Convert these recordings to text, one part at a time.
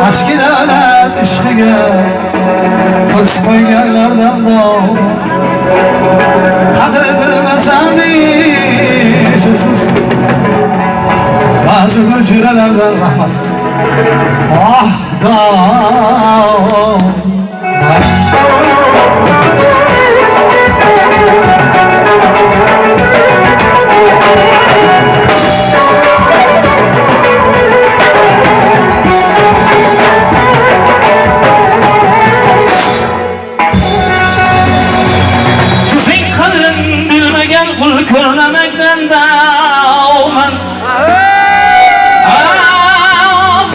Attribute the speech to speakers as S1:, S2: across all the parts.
S1: aşk lanet ishqiga his qo'yganlardan dov qadri bilmasam deyishsiz ba'zi hujralardan rahmat ah dov
S2: ko'rlamakdan davman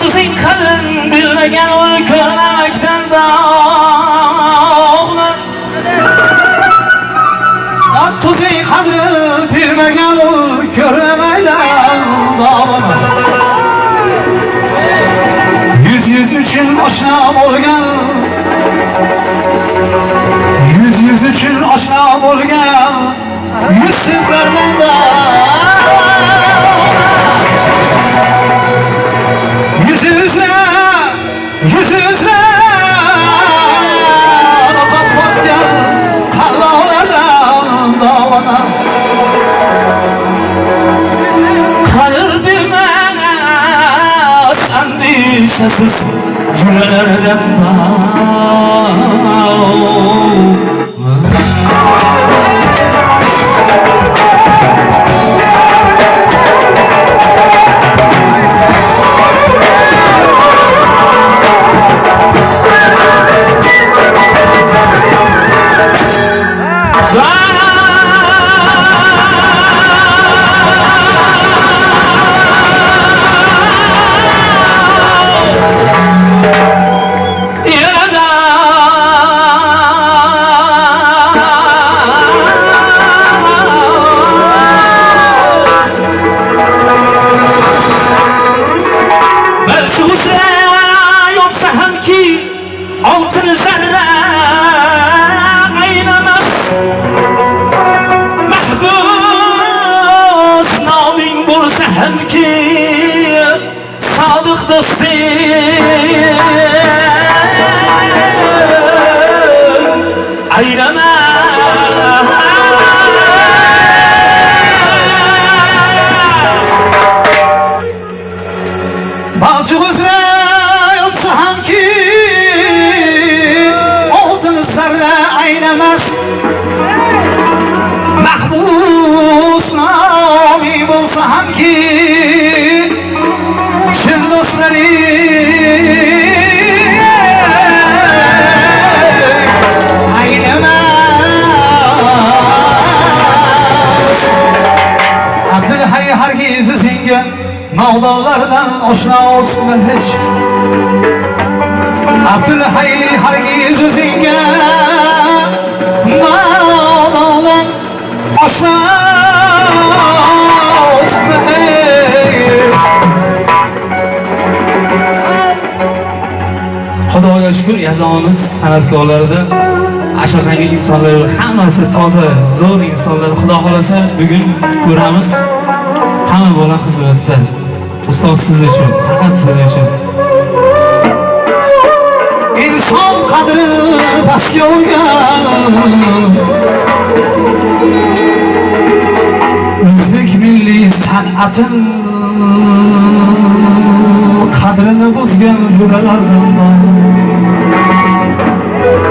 S2: tuzing qadrin bilmagan ul ko'rlamakdan davman
S1: tuzing qadrin bilmagan ul ko'rlamakdan davman yüz üçün oshna bo'lgan yüz üçün oshna bo'lgan yüzsüzlerden de yüzüzle kapatken kallavlardan davana
S2: kalır bilmez endişesiz cümlelerden altın zerre aynamas mahbus naming bo'lsa hamki sodiq do'stim aynamas
S1: balchiq uzra yotsa hamki aynamas mahbus nomi bo'lsa hamki chin do'stlari aynamas Abdulhay hargiz senga mavdonlardan oshna o'tma hech Abdulhay hargiz senga mavdonlar oshna o'tma hech
S2: Xudoga shukr yazamiz san'atkorlarida ashaqangi insonlar hammasi toza zo'r insonlar xudo xolasa bugun ko'ramiz hamma bola xizmatda ustoz siz uchun faqat siz uchun
S1: inson qadri pastga urgan o'zbek milliy san'atin qadrini buzgan jo'ralardan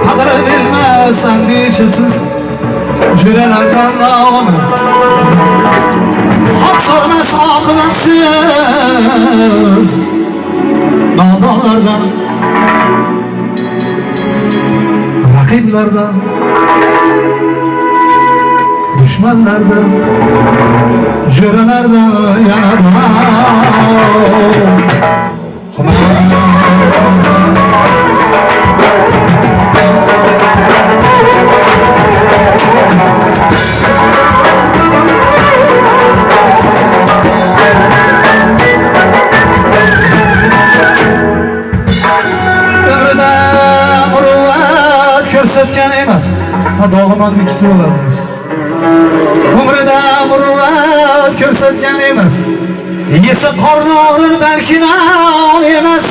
S1: qadri bilmas andishasiz jo'ralardan haq so'rmas oqibatsiz nodonlardan raqiblardan dushmanlardan jo'ralardan yana ko'rsatgan emas. Dog'monlikisi bo'ladi. Umrida muruvvat ko'rsatgan emas. Yesa qorni og'rir balki non emas.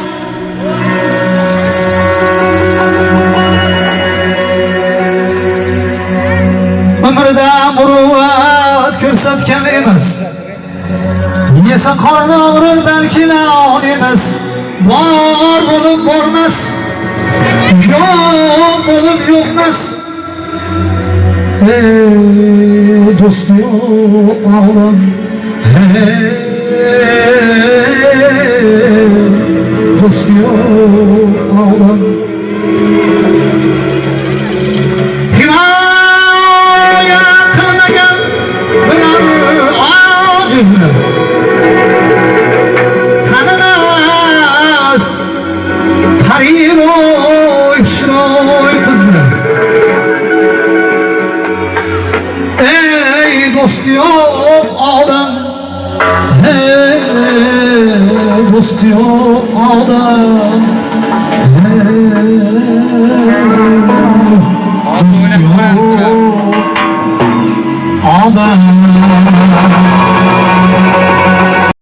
S1: Can ağrır belki de emas, var bulup bormas, yok bulup yokmas. Hey dost yok ağlam, hey dost yok ağlam. Himaya kılmagan bir acizni tanımaz parir oy kişroy kızni. Ey dost yok ağlam, hey dost yok ağlam, hey dost yok ağlam.